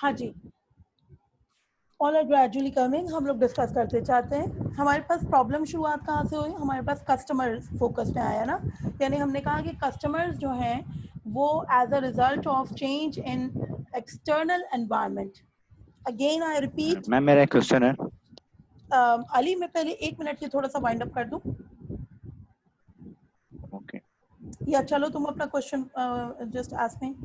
हाँ जी, all are gradually coming. हम लोग डिस्कस करते चाहते हैं। हमारे पास प्रॉब्लम शुरुआत कहाँ से हुई? हमारे पास कस्टमर फोकस में आया ना, यानी हमने कहा कि कस्टमर्स जो हैं वो as a result of change in external environment. Again I repeat. Ma'am मेरा एक क्वेश्चन है। अली, मैं पहले 1 मिनट के थोड़ा सा वाइंड अप कर दूं, ओके या चलो तुम अपना question just ask me.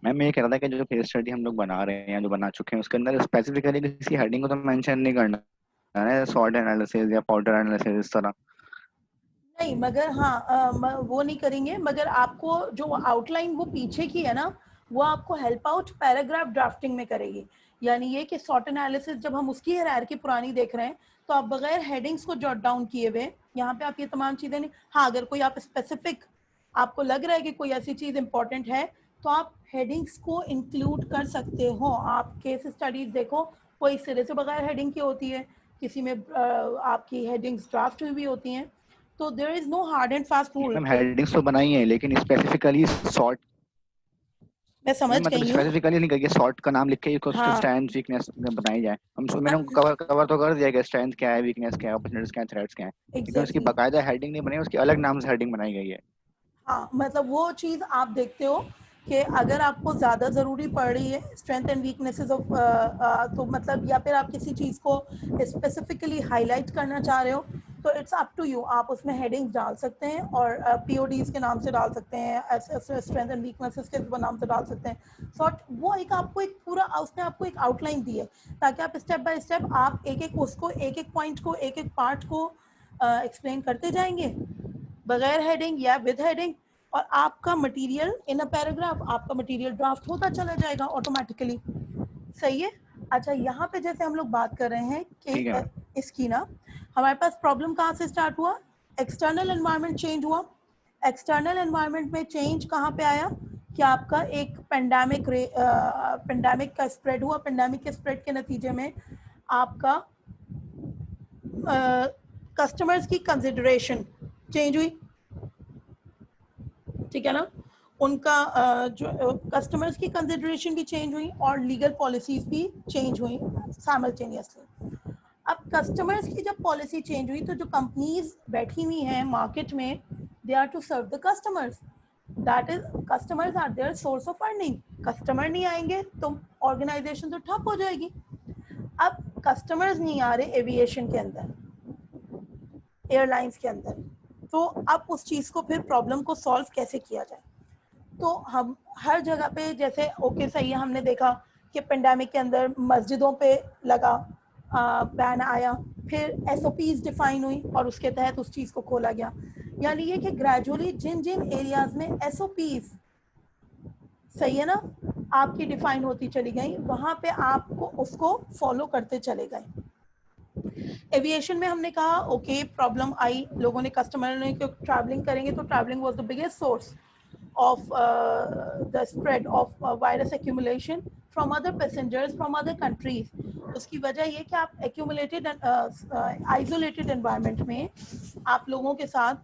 Ma'am, मैं ये कह रहा था कि जो केस स्टडी हम लोग बना रहे हैं, जो बना चुके हैं, उसके अंदर स्पेसिफिकली किसी हेडिंग को तो मेंशन नहीं करना है, सॉर्ट एनालिसिस या पोर्टर एनालिसिस इस तरह। नहीं, मगर हाँ, वो नहीं करेंगे, मगर आपको जो आउटलाइन वो पीछे की है ना, वो आपको हेल्प आउट पैराग्राफ ड्राफ्टिंग में करेगी। यानी ये कि सॉर्ट एनालिसिस जब हम उसकी हायरार्की पुरानी देख रहे हैं, तो आप बगैर हेडिंग्स को जॉट डाउन किए हुए यहाँ पे आप ये तमाम चीज़ें नहीं। हाँ, अगर कोई आप स्पेसिफिक आपको लग रहा है कि कोई ऐसी चीज़ इंपॉर्टेंट है, तो आप हेडिंग्स को इंक्लूड कर सकते हो। आप केस स्टडीज देखो, कोई सिरे से बगैर हेडिंग की होती है, किसी में आपकी हेडिंग्स ड्राफ्ट हुई भी होती हैं। तो there is no hard and fast rule. Ma'am headings तो बनाई है, लेकिन स्पेसिफिकली सॉर्ट मैं में, समझ मतलब गई हूँ। स्पेसिफिकली नहीं करिए, सॉर्ट का नाम लिख के उसकी हाँ, स्ट्रेंथ वीकनेस बनाई जाए। हम मैंने कवर कवर तो कर दिया कि स्ट्रेंथ क्या है, वीकनेस क्या है, अपॉर्चुनिटीज क्या है, थ्रेट्स क्या है, लेकिन उसकी एग्जैक्टली। बाकायदा हेडिंग नहीं बनी, उसकी अलग नाम से हेडिंग बनाई गई है। हाँ, मतलब वो चीज़ आप देखते हो कि अगर आपको ज़्यादा ज़रूरी पड़ रही है स्ट्रेंथ एंड वीकनेसेस ऑफ, तो मतलब या फिर आप किसी चीज़ को स्पेसिफिकली हाईलाइट करना चाह रहे हो, तो इट्स अप टू यू। आप उसमें हेडिंग्स डाल सकते हैं और पीओडीज के नाम से डाल सकते हैं, स्ट्रेंथ एंड वीकनेसेस के नाम से डाल सकते हैं। सॉर्ट वो एक आपको एक पूरा, उसने आपको एक आउटलाइन दी है, ताकि आप स्टेप बाय स्टेप आप एक एक उसको, एक एक पॉइंट को, एक एक पार्ट को एक्सप्लेन करते जाएंगे, बगैर हेडिंग या विद हेडिंग। और आपका मटेरियल इन अ पैराग्राफ, आपका मटेरियल ड्राफ्ट होता चला जाएगा ऑटोमेटिकली। सही है। अच्छा, यहाँ पे जैसे हम लोग बात कर रहे हैं ठीक है कि मैम। इसकी ना, हमारे पास प्रॉब्लम कहाँ से स्टार्ट हुआ? एक्सटर्नल एनवायरनमेंट चेंज हुआ। एक्सटर्नल एनवायरनमेंट में चेंज कहाँ पे आया कि आपका एक पेंडेमिक का स्प्रेड हुआ। पेंडेमिक के स्प्रेड के नतीजे में आपका कस्टमर्स की कंसिडरेशन चेंज हुई, ठीक है ना। उनका जो कस्टमर्स की कंसिडरेशन भी चेंज हुई और लीगल पॉलिसीज भी चेंज हुई साइमल्टेनियसली। अब कस्टमर्स की जब पॉलिसी चेंज हुई, तो जो कंपनीज बैठी हुई हैं मार्केट में, they are to serve the customers. That is, customers are their source of earning. Customer नहीं आएंगे तो ऑर्गेनाइजेशन तो ठप हो जाएगी। अब कस्टमर्स नहीं आ रहे एविएशन के अंदर, एयरलाइंस के अंदर, तो अब उस चीज़ को फिर प्रॉब्लम को सॉल्व कैसे किया जाए? तो हम हर जगह पे, जैसे ओके सही है, हमने देखा कि पेंडेमिक के अंदर मस्जिदों पे लगा बैन आया, फिर एसओपीज डिफाइन हुई और उसके तहत उस चीज़ को खोला गया। यानी ये कि ग्रेजुअली जिन जिन एरियाज में एसओपीज, सही है ना, आपकी डिफाइन होती चली गई, वहाँ पे आपको उसको फॉलो करते चले गए। एविएशन में हमने कहा ओके, प्रॉब्लम आई, लोगों ने, कस्टमर ने, क्योंकि ट्रैवलिंग करेंगे तो travelling was the biggest source of the spread of virus accumulation from other passengers from other countries. उसकी वजह ये कि आप accumulated isolated environment में आप लोगों के साथ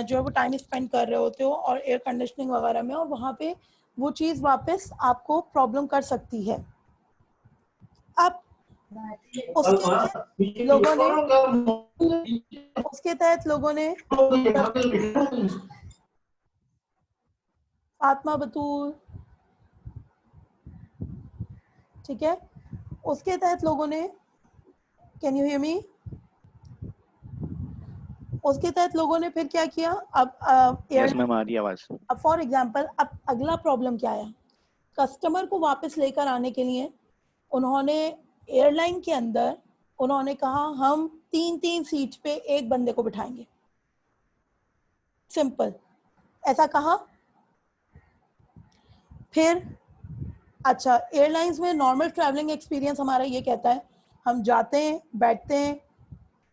जो है वो टाइम स्पेंड कर रहे होते हो और एयर कंडीशनिंग वगैरह में, और वहाँ पे वो चीज़ वापस आपको प्रॉब्लम कर सकती है। अब उसके तहत लोगों ने फातिमा बतूल, ठीक है, उसके तहत लोगों ने, कैन यू हियर मी, उसके तहत लोगों ने फिर क्या किया? अब यस एयरलाइन, मैम, आ रही है आवाज। अब फॉर एग्जांपल, अब अगला प्रॉब्लम क्या आया? कस्टमर को वापस लेकर आने के लिए उन्होंने एयरलाइन के अंदर उन्होंने कहा हम 3-3 सीट पे एक बंदे को बिठाएंगे। सिंपल, ऐसा कहा। फिर अच्छा, एयरलाइंस में नॉर्मल ट्रैवलिंग एक्सपीरियंस हमारा ये कहता है, हम जाते हैं, बैठते हैं,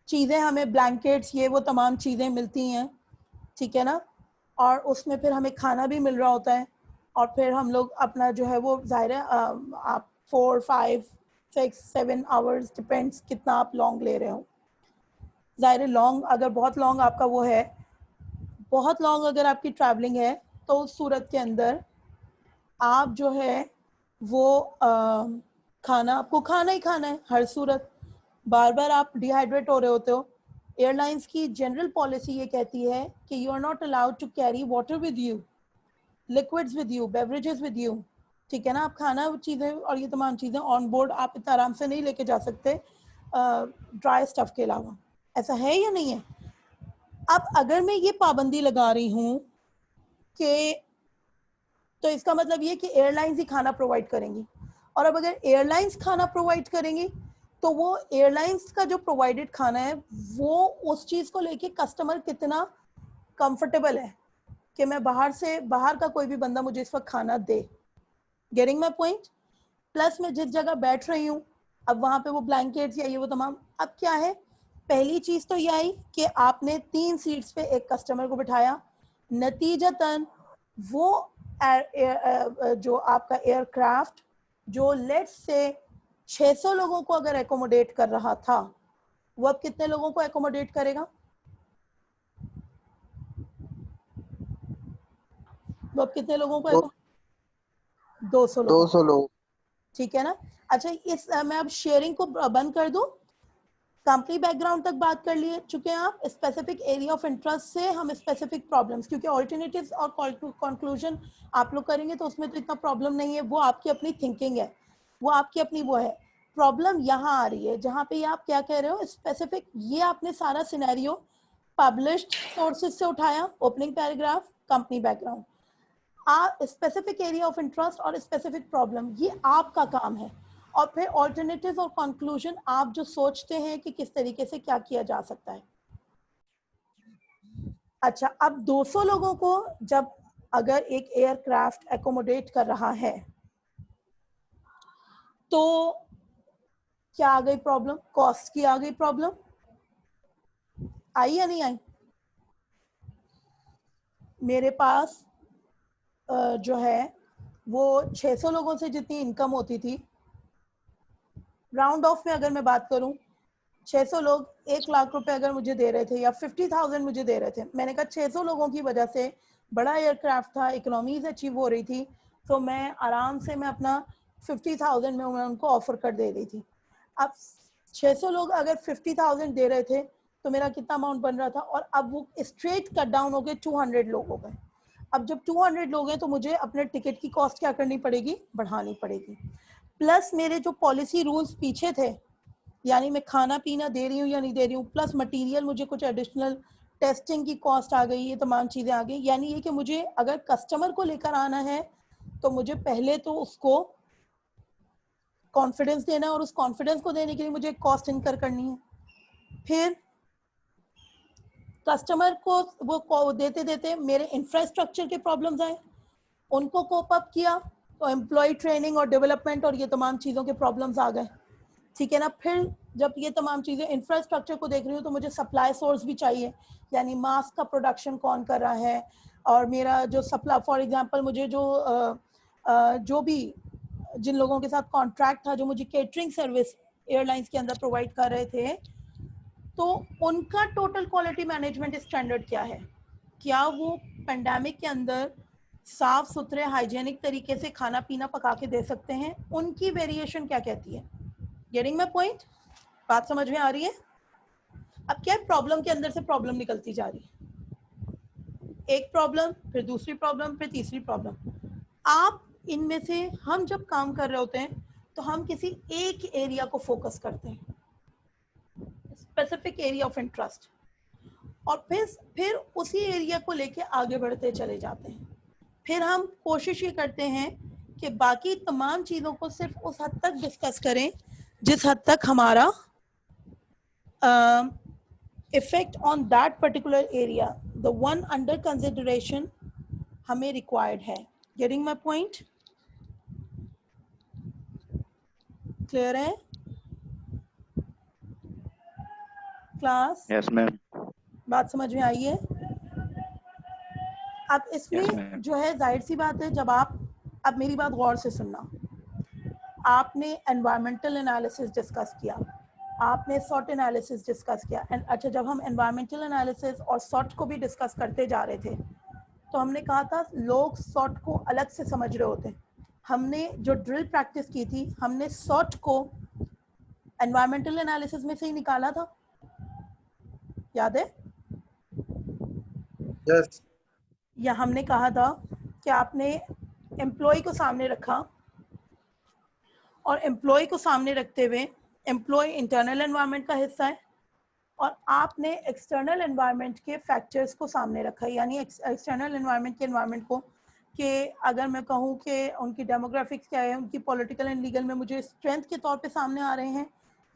चीज़ें हमें ब्लैंकेट्स ये वो तमाम चीज़ें मिलती हैं, ठीक है ना, और उसमें फिर हमें खाना भी मिल रहा होता है, और फिर हम लोग अपना जो है वो, जाहिर है आप 4, 5, 6, 7 आवर्स, डिपेंड्स कितना आप लॉन्ग ले रहे हो। जाहिर है लॉन्ग, अगर बहुत लॉन्ग आपका वो है, बहुत लॉन्ग अगर आपकी ट्रैवलिंग है, तो उस सूरत के अंदर आप जो है वो खाना आपको खाना ही खाना है हर सूरत, बार बार आप डिहाइड्रेट हो रहे होते हो। एयरलाइंस की जनरल पॉलिसी ये कहती है कि you are not allowed to carry water with you, liquids with you, beverages with you, ठीक है ना। आप खाना चीज़ें और ये तमाम चीज़ें ऑन बोर्ड आप इतना आराम से नहीं लेके जा सकते ड्राई स्टफ के अलावा, ऐसा है या नहीं है। अब अगर मैं ये पाबंदी लगा रही हूँ कि, तो इसका मतलब ये कि एयरलाइंस ही खाना प्रोवाइड करेंगी, और अब अगर एयरलाइंस खाना प्रोवाइड करेंगी तो वो एयरलाइंस का जो प्रोवाइडेड खाना है वो उस चीज़ को लेके कस्टमर कितना कंफर्टेबल है कि मैं बाहर का कोई भी बंदा मुझे इस वक्त खाना दे। Getting my point. प्लस मैं जिस जगह बैठ रही हूँ, अब वहाँ पे वो ब्लैंकेट्स या ये वो तमाम, अब क्या है, पहली चीज़ तो ये आई कि आपने 3 सीट्स पे एक कस्टमर को बिठाया, नतीजतन वो जो आपका एयरक्राफ्ट जो लेट्स से 600 लोगों को अगर एकोमोडेट कर रहा था, वो अब कितने लोगों को एकोमोडेट करेगा, वो अब कितने लोगों को 200 लोगों, 200 लोग। ठीक है ना। अच्छा इस मैं अब शेयरिंग को बंद कर दूं, कंपनी बैकग्राउंड तक बात कर लिए चुके हैं आप, स्पेसिफिक एरिया ऑफ इंटरेस्ट से हम स्पेसिफिक प्रॉब्लम्स, क्योंकि ऑल्टरनेटिव्स और कंक्लूजन आप लोग करेंगे तो उसमें तो इतना प्रॉब्लम नहीं है, वो आपकी अपनी थिंकिंग है, वो आपकी अपनी वो है। प्रॉब्लम यहाँ आ रही है जहाँ पे आप क्या कह रहे हो स्पेसिफिक, ये आपने सारा सिनेरियो पब्लिश्ड सोर्सेज से उठाया, opening paragraph, company background, specific area of interest और स्पेसिफिक प्रॉब्लम, ये आपका काम है, और फिर ऑल्टरनेटिव और कंक्लूजन आप जो सोचते हैं कि किस तरीके से क्या किया जा सकता है। अच्छा अब 200 लोगों को जब अगर एक एयरक्राफ्ट एकोमोडेट कर रहा है तो क्या आ गई प्रॉब्लम, कॉस्ट की आ गई प्रॉब्लम, आई या नहीं आई। मेरे पास जो है वो 600 लोगों से जितनी इनकम होती थी, राउंड ऑफ में अगर मैं बात करूं, 600 लोग 1 लाख रुपए अगर मुझे दे रहे थे या 50,000 मुझे दे रहे थे, मैंने कहा 600 लोगों की वजह से बड़ा एयरक्राफ्ट था, इकोनॉमीज अचीव हो रही थी, तो मैं आराम से मैं अपना 50,000 में मैं उनको ऑफर कर दे रही थी। अब 600 लोग अगर 50,000 दे रहे थे तो मेरा कितना अमाउंट बन रहा था, और अब वो स्ट्रेट कट डाउन हो गए 200 लोग हो गए। अब जब 200 लोग हैं तो मुझे अपने टिकट की कॉस्ट क्या करनी पड़ेगी, बढ़ानी पड़ेगी। प्लस मेरे जो पॉलिसी रूल्स पीछे थे, यानी मैं खाना पीना दे रही हूँ या नहीं दे रही हूँ, प्लस मटेरियल मुझे कुछ एडिशनल टेस्टिंग की कॉस्ट आ गई, ये तमाम चीज़ें आ गई। यानी ये कि मुझे अगर कस्टमर को लेकर आना है तो मुझे पहले तो उसको कॉन्फिडेंस देना है, और उस कॉन्फिडेंस को देने के लिए मुझे कॉस्ट इनकर करनी है। फिर कस्टमर को वो देते देते मेरे इंफ्रास्ट्रक्चर के प्रॉब्लम्स आए, उनको कोप अप किया तो एम्प्लॉय ट्रेनिंग और डेवलपमेंट और ये तमाम चीज़ों के प्रॉब्लम्स आ गए, ठीक है ना। फिर जब ये तमाम चीज़ें इंफ्रास्ट्रक्चर को देख रही हूँ तो मुझे सप्लाई सोर्स भी चाहिए, यानी मास्क का प्रोडक्शन कौन कर रहा है, और मेरा जो सप्लाई, फॉर एग्जांपल मुझे जो भी जिन लोगों के साथ कॉन्ट्रैक्ट था जो मुझे केटरिंग सर्विस एयरलाइंस के अंदर प्रोवाइड कर रहे थे, तो उनका टोटल क्वालिटी मैनेजमेंट स्टैंडर्ड क्या है, क्या वो पेंडेमिक के अंदर साफ सुथरे हाइजेनिक तरीके से खाना पीना पका के दे सकते हैं, उनकी वेरिएशन क्या कहती है। गेटिंग माय पॉइंट, बात समझ में आ रही है। अब क्या है, प्रॉब्लम के अंदर से प्रॉब्लम निकलती जा रही है, एक प्रॉब्लम फिर दूसरी प्रॉब्लम फिर तीसरी प्रॉब्लम। आप इनमें से हम जब काम कर रहे होते हैं तो हम किसी एक एरिया को फोकस करते हैं, स्पेसिफिक एरिया ऑफ इंटरेस्ट, और फिर उसी एरिया को लेके आगे बढ़ते चले जाते हैं। फिर हम कोशिश ये करते हैं कि बाकी तमाम चीज़ों को सिर्फ उस हद तक डिस्कस करें जिस हद तक हमारा effect on that particular area, the one under consideration, हमें रिक्वायर्ड है। गेटिंग माय पॉइंट, क्लियर है क्लास? Yes ma'am. बात समझ में आई है। अब इसमें Yes, ma'am. जो है जाहिर सी बात है, जब आप, अब मेरी बात गौर से सुनना, आपने एनवायरमेंटल एनालिसिस डिस्कस किया, आपने सॉट एनालिसिस डिस्कस किया, एंड अच्छा जब हम एनवायरमेंटल एनालिसिस और सॉट को भी डिस्कस करते जा रहे थे तो हमने कहा था लोग सॉट को अलग से समझ रहे होते हैं, हमने जो ड्रिल प्रैक्टिस की थी, हमने सॉट को एनवायरमेंटल एनालिसिस में से ही निकाला था, याद है? यस। या हमने कहा था कि आपने एम्प्लॉय को सामने रखा और एम्प्लॉय को सामने रखते हुए एम्प्लॉय इंटरनल एनवायरनमेंट का हिस्सा है और आपने एक्सटर्नल एनवायरनमेंट के फैक्टर्स को सामने रखा, यानी एक्सटर्नल एनवायरनमेंट के एनवायरनमेंट को, कि अगर मैं कहूँ कि उनकी डेमोग्राफिक्स क्या है, उनकी पॉलिटिकल एंड लीगल में मुझे स्ट्रेंथ के तौर पे सामने आ रहे हैं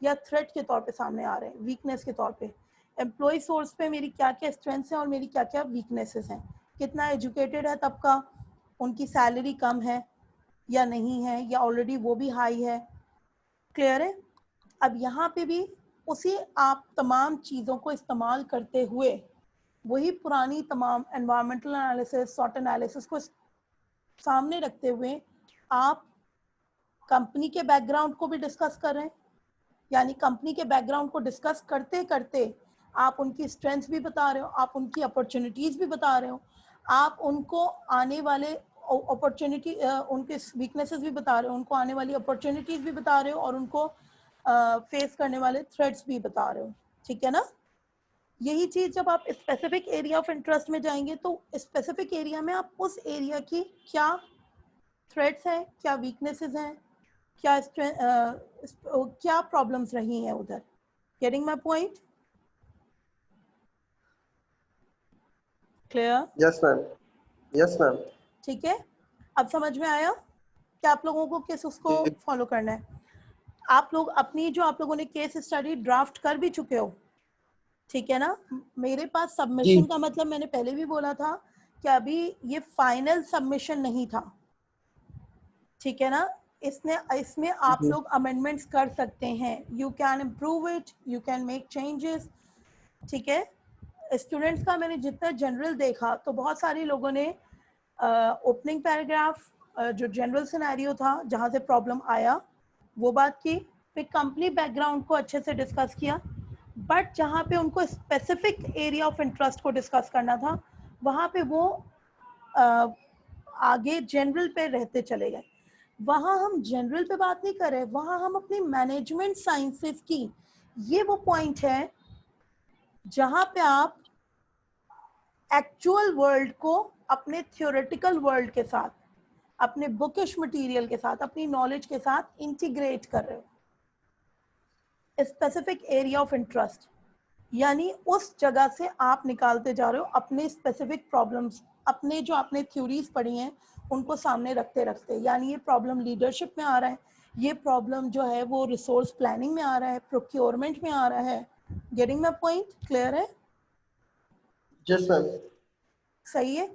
या थ्रेट के तौर पे सामने आ रहे हैं, वीकनेस के तौर पे। एम्प्लॉय सोर्स पे मेरी क्या क्या स्ट्रेंथ्स हैं और मेरी क्या क्या वीकनेसेस हैं, कितना एजुकेटेड है तबका, उनकी सैलरी कम है या नहीं है या ऑलरेडी वो भी हाई है। क्लियर है? अब यहाँ पे भी उसी आप तमाम चीज़ों को इस्तेमाल करते हुए वही पुरानी तमाम एनवायरमेंटल एनालिसिस, सॉट एनालिसिस को सामने रखते हुए आप कंपनी के बैकग्राउंड को भी डिस्कस कर रहे हैं, यानी कंपनी के बैकग्राउंड को डिस्कस करते करते आप उनकी स्ट्रेंथ्स भी बता रहे हो, आप उनकी अपॉर्चुनिटीज़ भी बता रहे हो, आप उनको आने वाले अपॉर्चुनिटी, उनके वीकनेसेस भी बता रहे हो, उनको आने वाली अपॉर्चुनिटीज़ भी बता रहे हो और उनको फेस करने वाले थ्रेट्स भी बता रहे हो। ठीक है ना? यही चीज़ जब आप स्पेसिफिक एरिया ऑफ इंटरेस्ट में जाएंगे तो स्पेसिफिक एरिया में आप उस एरिया की क्या थ्रेट्स हैं, क्या वीकनेसेस हैं, क्या प्रॉब्लम्स रही हैं उधर। Getting my point? Clear? Yes ma'am, yes ma'am. ठीक है, अब समझ में आया कि आप लोगों को किस उसको फॉलो करना है। आप लोग अपनी जो आप लोगों ने केस स्टडी ड्राफ्ट कर भी चुके हो, ठीक है ना? मेरे पास सबमिशन का मतलब मैंने पहले भी बोला था कि अभी ये फाइनल सबमिशन नहीं था, ठीक है ना? इसमें आप लोग अमेंडमेंट्स कर सकते हैं, you can improve it, you can make changes. ठीक है, स्टूडेंट्स का मैंने जितना जनरल देखा तो बहुत सारे लोगों ने ओपनिंग पैराग्राफ, जो जनरल सिनेरियो था जहाँ से प्रॉब्लम आया वो बात की, फिर कंपनी बैकग्राउंड को अच्छे से डिस्कस किया, बट जहाँ पे उनको स्पेसिफिक एरिया ऑफ इंटरेस्ट को डिस्कस करना था वहाँ पे वो आगे जनरल पे रहते चले गए। वहाँ हम जनरल पे बात नहीं कर रहे, वहाँ हम अपनी मैनेजमेंट साइंसेस की, ये वो पॉइंट है जहाँ पे आप एक्चुअल वर्ल्ड को अपने थ्योरेटिकल वर्ल्ड के साथ, अपने बुकिश मटेरियल के साथ, अपनी नॉलेज के साथ इंटीग्रेट कर रहे हो। स्पेसिफिक एरिया ऑफ इंटरेस्ट यानी उस जगह से आप निकालते जा रहे हो अपने स्पेसिफिक प्रॉब्लम्स, अपने जो आपने थ्योरीज पढ़ी हैं उनको सामने रखते रखते, यानी ये प्रॉब्लम लीडरशिप में आ रहा है, ये प्रॉब्लम जो है वो रिसोर्स प्लानिंग में आ रहा है, प्रोक्योरमेंट में आ रहा है। Getting my point? क्लियर है? Yes ma'am. सही है।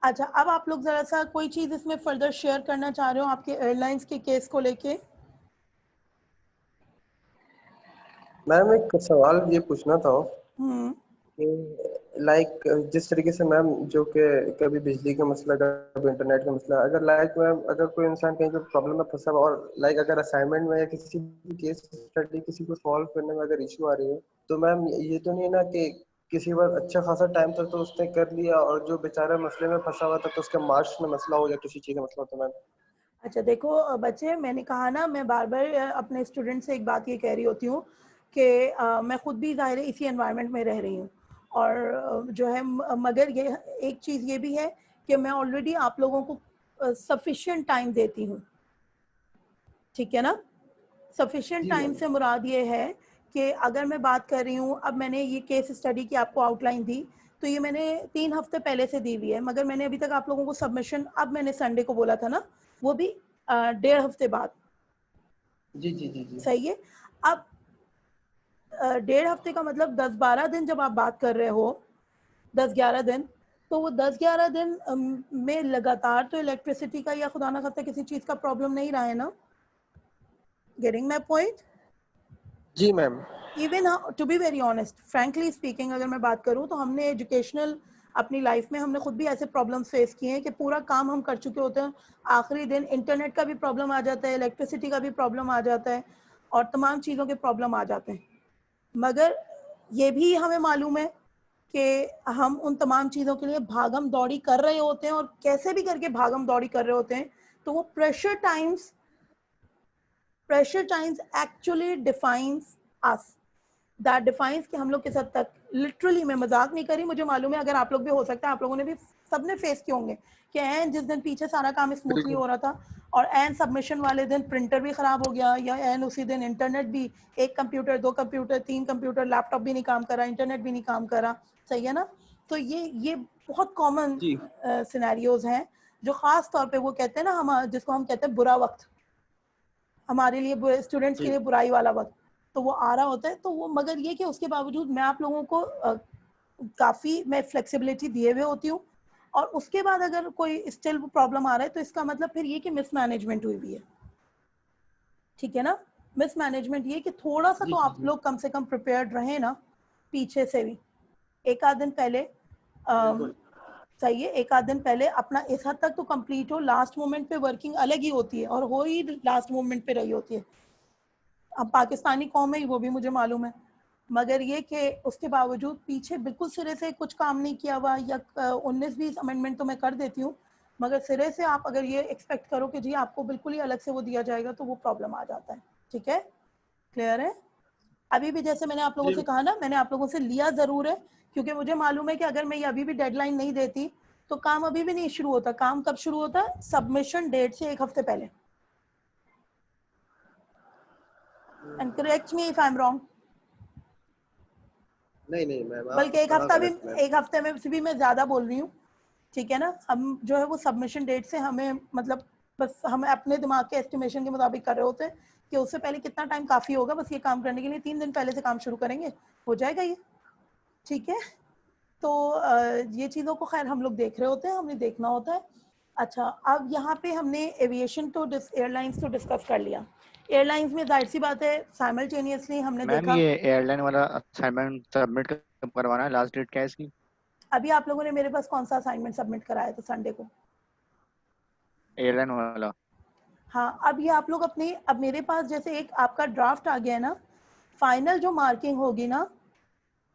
अच्छा, अब आप लोग जरा सा कोई चीज इसमें फर्दर शेयर करना चाह रहे हो आपके एयरलाइंस के केस को लेके? मैम एक सवाल ये पूछना था हम्म, कि लाइक जिस तरीके से मैम जो कि कभी बिजली का मसला, कभी इंटरनेट का मसला, अगर लाइक मैम अगर कोई इंसान कहीं पे प्रॉब्लम में फंसा हुआ और लाइक अगर असाइनमेंट में या किसी भी केस स्टडी किसी को सॉल्व करने में अगर इशू आ रही है तो मैम ये तो नहीं है ना कि किसी बार अच्छा खासा टाइम तक तो उसने कर लिया और जो बेचारा मसले में फंसा हुआ था तो उसके मार्क्स में मसला हो या किसी चीज़ का मसला हो तो मैम। अच्छा देखो बच्चे, मैंने कहा ना, मैं बार बार अपने स्टूडेंट से एक बात ये कह रही होती हूँ कि मैं खुद भी ज़ाहिर है इसी एनवायरनमेंट में रह रही हूँ और जो है मगर ये एक चीज़ ये भी है कि मैं ऑलरेडी आप लोगों को सफिशिएंट टाइम देती हूँ, ठीक है ना? सफिशिएंट टाइम से मुराद ये है कि अगर मैं बात कर रही हूँ, अब मैंने ये केस स्टडी की आपको आउटलाइन दी तो ये मैंने 3 हफ्ते पहले से दी हुई है, मगर मैंने अभी तक आप लोगों को सबमिशन, अब मैंने संडे को बोला था ना, वो भी 1.5 हफ्ते बाद। जी जी जी जी। सही है। अब 1.5 हफ्ते का मतलब 10-12 दिन जब आप बात कर रहे हो, 10-11 दिन, तो वो 10-11 दिन में लगातार तो इलेक्ट्रिसिटी का या खुदा ना खास्ता किसी चीज़ का प्रॉब्लम नहीं रहा है ना? Getting my point? जी ma'am. Even to be very honest, frankly speaking, अगर मैं बात करूँ तो हमने एजुकेशनल अपनी लाइफ में हमने खुद भी ऐसे प्रॉब्लम्स फेस किए हैं कि पूरा काम हम कर चुके होते हैं, आखिरी दिन इंटरनेट का भी प्रॉब्लम आ जाता है, इलेक्ट्रिसिटी का भी प्रॉब्लम आ जाता है और तमाम चीज़ों के प्रॉब्लम आ जाते हैं, मगर ये भी हमें मालूम है कि हम उन तमाम चीज़ों के लिए भागम दौड़ी कर रहे होते हैं और कैसे भी करके भागम दौड़ी कर रहे होते हैं तो वो pressure times actually defines us, that defines कि हम लोग किस हद तक, लिटरली मैं मजाक नहीं करी, मुझे मालूम है अगर आप लोग भी, हो सकता है आप लोगों ने भी, सबने फेस किए होंगे कि एन जिस दिन पीछे सारा काम स्मूथली हो रहा था और एन सबमिशन वाले दिन प्रिंटर भी खराब हो गया, या एन उसी दिन इंटरनेट भी, एक कंप्यूटर, 2 कंप्यूटर, 3 कंप्यूटर, लैपटॉप भी नहीं काम कर रहा, इंटरनेट भी नहीं काम कर रहा, सही है ना। तो ये बहुत कॉमन सिनेरियोज हैं जो खास तौर पे वो कहते हैं ना, हम जिसको हम कहते हैं बुरा वक्त, हमारे लिए स्टूडेंट्स के लिए बुराई वाला वक्त, तो वो आ रहा होता है। तो वो, मगर ये कि उसके बावजूद मैं आप लोगों को काफ़ी मैं फ्लेक्सिबिलिटी दिए हुए होती हूँ, और उसके बाद अगर कोई स्टिल प्रॉब्लम आ रहा है तो इसका मतलब फिर ये कि मिसमैनेजमेंट हुई हुई है, ठीक है ना। मिसमैनेजमेंट ये कि थोड़ा सा तो आप लोग कम से कम प्रिपेयर्ड रहे ना, पीछे से भी एक आध दिन पहले, सही है, एक आध दिन पहले अपना इस हद तक तो कंप्लीट हो। लास्ट मोमेंट पे वर्किंग अलग ही होती है और हो ही लास्ट मोमेंट पे रही होती है। अब पाकिस्तानी कौम है वो भी मुझे मालूम है, मगर ये कि उसके बावजूद पीछे बिल्कुल सिरे से कुछ काम नहीं किया हुआ, या 19-20 अमेंडमेंट तो मैं कर देती हूँ, मगर सिरे से आप अगर ये एक्सपेक्ट करो कि जी आपको बिल्कुल ही अलग से वो दिया जाएगा, तो वो प्रॉब्लम आ जाता है, ठीक है, क्लियर है। अभी भी जैसे मैंने आप लोगों से कहा ना, मैंने आप लोगों से लिया ज़रूर है, क्योंकि मुझे मालूम है कि अगर मैं ये अभी भी डेडलाइन नहीं देती तो काम अभी भी नहीं शुरू होता। काम कब शुरू होता है? सबमिशन डेट से 1 हफ्ते पहले। And correct me if I am wrong. नहीं मैम, बल्कि एक हफ्ते में से भी मैं ज़्यादा बोल रही हूँ, ठीक है ना। हम जो है वो सबमिशन डेट से हमें, मतलब बस हम अपने दिमाग के एस्टिमेशन के मुताबिक कर रहे होते हैं कि उससे पहले कितना टाइम काफ़ी होगा, बस ये काम करने के लिए 3 दिन पहले से काम शुरू करेंगे, हो जाएगा ये, ठीक है। तो ये चीज़ों को खैर हम लोग देख रहे होते हैं, हमें देखना होता है। अच्छा, अब यहाँ पे हमने एविएशन तो एयरलाइंस तो डिस्कस कर लिया। एयरलाइंस में जाहिर सी बात है साइमल्टेनियसली हमने मैम देखा। ये एयरलाइन वाला असाइनमेंट सबमिट करवाना है, लास्ट डेट क्या है इसकी? अभी आप लोगों ने मेरे पास कौन सा असाइनमेंट सबमिट कराया था संडे को? एयरलाइन वाला। हाँ, अब ये आप लोग अपने, अब मेरे पास जैसे एक आपका ड्राफ्ट आ गया है ना, फाइनल जो मार्किंग होगी ना,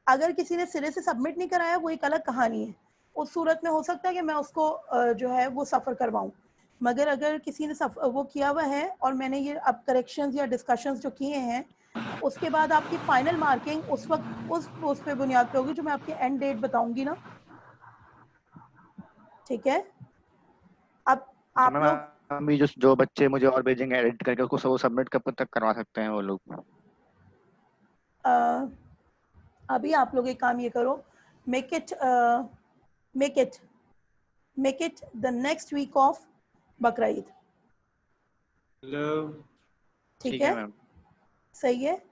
अगर किसी ने सिरे से सबमिट नहीं कराया वो एक अलग कहानी है। उस सूरत में हो सकता है कि मैं उसको जो है वो सफ़र करवाऊँ, मगर अगर किसी ने वो किया हुआ है और मैंने ये अब करेक्शंस या डिस्कशंस जो किए हैं, उसके बाद आपकी फाइनल मार्किंग उस वक्त उस पे बुनियाद पे होगी जो मैं आपकी एंड डेट बताऊंगी ना, ठीक है। अब तो आप मैम लोग अभी जो बच्चे मुझे और भेजेंगे एडिट करके, उसको वो सबमिट कब तक करवा सकते हैं वो लोग? अभी आप लोग एक काम ये करो, make it the next week of Bakra Eid. ठीक ठीक है, है मैम। सही है।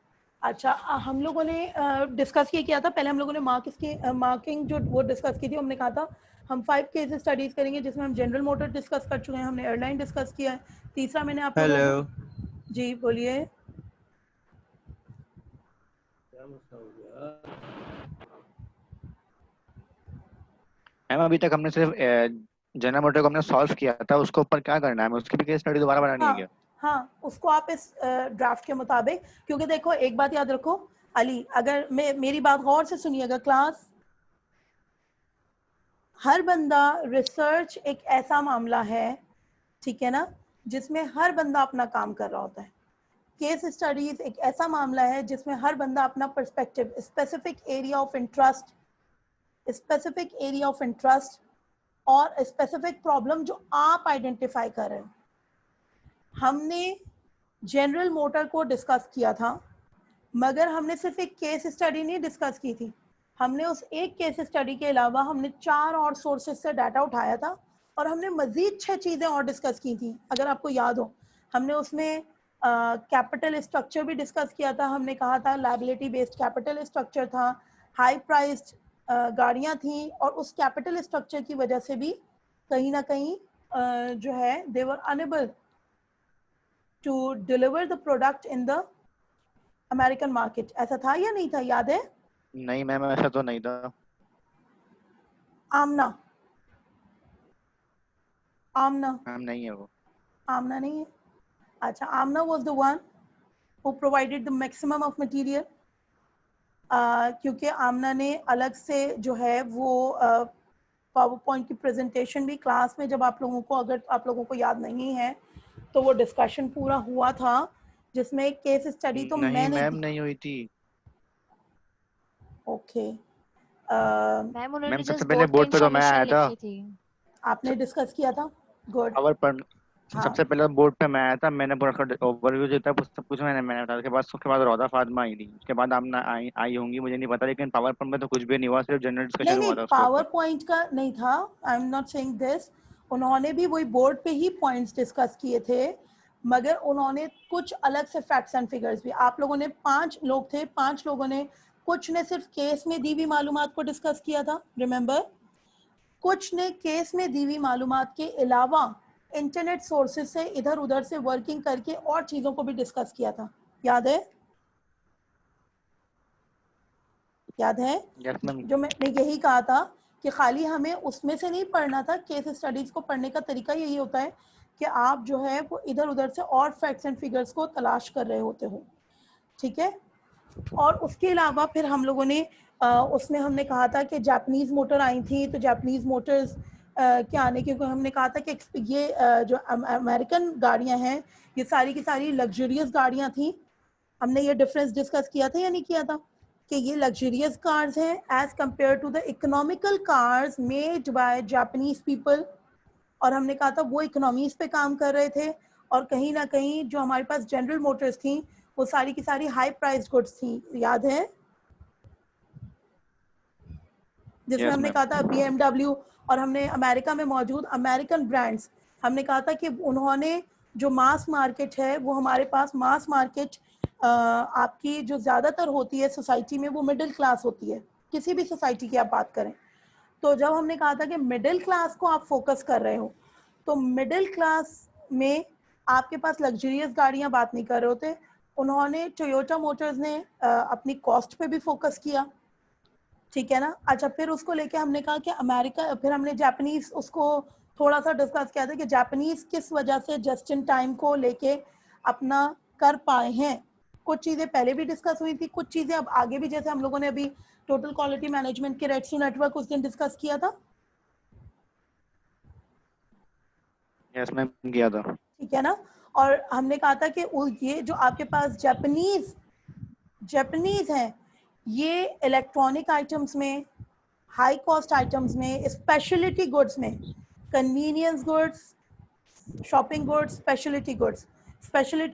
अच्छा, हम लोगों ने डिस्कस ये किया था पहले, हम लोगों ने मार्किंग जो वो डिस्कस की थी, हमने कहा था हम 5 केस स्टडीज करेंगे, जिसमें हम जनरल मोटर डिस्कस कर चुके हैं, हमने एयरलाइन डिस्कस किया है। तीसरा मैंने आप लोगों को, जी बोलिए। मैम अभी तक हमने सिर्फ जनरल मोटर को हमने सॉल्व किया था, उसके ऊपर क्या करना है? हमें उसकी भी केस स्टडी दोबारा बनानी है क्या? हाँ, उसको आप इस ड्राफ्ट के मुताबिक, क्योंकि देखो एक बात याद रखो अली, अगर मेरी बात गौर से सुनिएगा क्लास, हर बंदा, रिसर्च एक ऐसा मामला है, ठीक है ना, जिसमें हर बंदा अपना काम कर रहा होता है। केस स्टडीज एक ऐसा मामला है जिसमें हर बंदा अपना perspective, specific area of interest और स्पेसिफिक प्रॉब्लम जो आप आइडेंटिफाई कर रहे हो। हमने जनरल मोटर को डिस्कस किया था, मगर हमने सिर्फ एक केस स्टडी नहीं डिस्कस की थी, हमने उस एक केस स्टडी के अलावा हमने 4 और सोर्सेज से डाटा उठाया था, और हमने मज़ीद 6 चीज़ें और डिस्कस की थी, अगर आपको याद हो। हमने उसमें कैपिटल स्ट्रक्चर भी डिस्कस किया था, हमने कहा था लायबिलिटी बेस्ड कैपिटल स्ट्रक्चर था, हाई प्राइस्ड गाड़ियाँ थी, और उस कैपिटल स्ट्रक्चर की वजह से भी कहीं ना कहीं जो है they were enable to deliver the product in the American market. ऐसा था या नहीं था, याद है? नहीं मैम, ऐसा तो नहीं था। आमना मैम नहीं है वो। आमना नहीं है। अच्छा, Aamna was the one who provided the maximum of material, क्योंकि आमना ने अलग से जो है वो पावर पॉइंट की प्रेजेंटेशन भी क्लास में जब आप लोगों को, अगर आप लोगों को याद नहीं है तो वो डिस्कशन पूरा हुआ था जिसमें एक केस स्टडी तो नहीं मैंने मैम, नहीं हुई थी ओके मैम उन्होंने मैम। सबसे जस्ट पहले बोर्ड पे बोर्ड पे तो मैं इंफॉर्मेशन आया था, लिखी थी। आपने डिस्कस किया था, गुड। पावर पॉइंट हाँ सबसे पहले बोर्ड पे मैं आया था, मैंने पूरा ओवरव्यू दिया था, सब कुछ मैंने बताया। उसके बाद रौदा फातिमा आई थी, उसके बाद आप ना आई होंगी मुझे नहीं पता, लेकिन पावर पॉइंट में तो कुछ भी नहीं हुआ, सिर्फ जनरल नहीं डिस्कशन नहीं, हुआ था उसके पावर ऊपर। पॉइंट का नहीं था, I am not saying this. उन्होंने भी वही बोर्ड पे ही पॉइंट्स डिस्कस किए थे, मगर उन्होंने कुछ अलग से फैक्ट्स एंड फिगर्स भी, आप लोगों ने 5 लोग थे, 5 लोगों ने, कुछ ने सिर्फ केस में दी हुई मालूमात को डिस्कस किया था, रिमेंबर, कुछ ने केस में दी हुई मालूमात के अलावा इंटरनेट सोर्सेज से इधर उधर से वर्किंग करके और चीजों को भी डिस्कस किया था, याद है? याद है? Yes ma'am. जो मैंने यही कहा था कि खाली हमें उसमें से नहीं पढ़ना था, केस स्टडीज को पढ़ने का तरीका यही होता है कि आप जो है वो इधर उधर से और फैक्ट्स एंड फिगर्स को तलाश कर रहे होते हो, ठीक है। और उसके अलावा फिर हम लोगों ने उसमें हमने कहा था कि जापानीज मोटर आई थी, तो जापानीज मोटर्स के आने के हमने कहा था कि ये जो अमेरिकन गाड़ियां हैं ये सारी की सारी लग्जरियस गाड़ियां थी। हमने ये डिफरेंस डिस्कस किया था या नहीं किया था कि ये लग्जरियस कार्स हैं as compared to the economical cars made by Japanese people, और हमने कहा था वो इकोनॉमीज पे काम कर रहे थे, और कहीं ना कहीं जो हमारे पास जनरल मोटर्स थी वो सारी की सारी हाई प्राइस गुड्स थी, याद है? जिसमें यस हमने मैम। कहा था BMW, और हमने अमेरिका में मौजूद अमेरिकन ब्रांड्स, हमने कहा था कि उन्होंने जो मास मार्केट है वो हमारे पास मास मार्केट आपकी जो ज़्यादातर होती है सोसाइटी में वो मिडिल क्लास होती है, किसी भी सोसाइटी की आप बात करें। तो जब हमने कहा था कि मिडिल क्लास को आप फोकस कर रहे हो, तो मिडिल क्लास में आपके पास लग्जरियस गाड़ियां बात नहीं कर रहे होते, उन्होंने टोयोटा मोटर्स ने अपनी कॉस्ट पे भी फोकस किया, ठीक है ना। अच्छा, फिर उसको लेके हमने कहा कि अमेरिका, फिर हमने जापानीज उसको थोड़ा सा डिस्कस किया था कि जापानीज किस वजह से जस्ट इन टाइम को लेके अपना कर पाए हैं। कुछ चीज़ें पहले भी डिस्कस हुई थी, कुछ चीज़ें अब आगे भी, जैसे हम लोगों ने अभी टोटल क्वालिटी मैनेजमेंट के रेट्सू नेटवर्क उस दिन डिस्कस किया था, यस मैम, किया था। ठीक है ना। और हमने कहा था कि ये जो आपके पास जापानीज हैं, ये इलेक्ट्रॉनिक आइटम्स में, हाई कॉस्ट आइटम्स में, स्पेशलिटी गुड्स में, convenience goods, shopping goods, speciality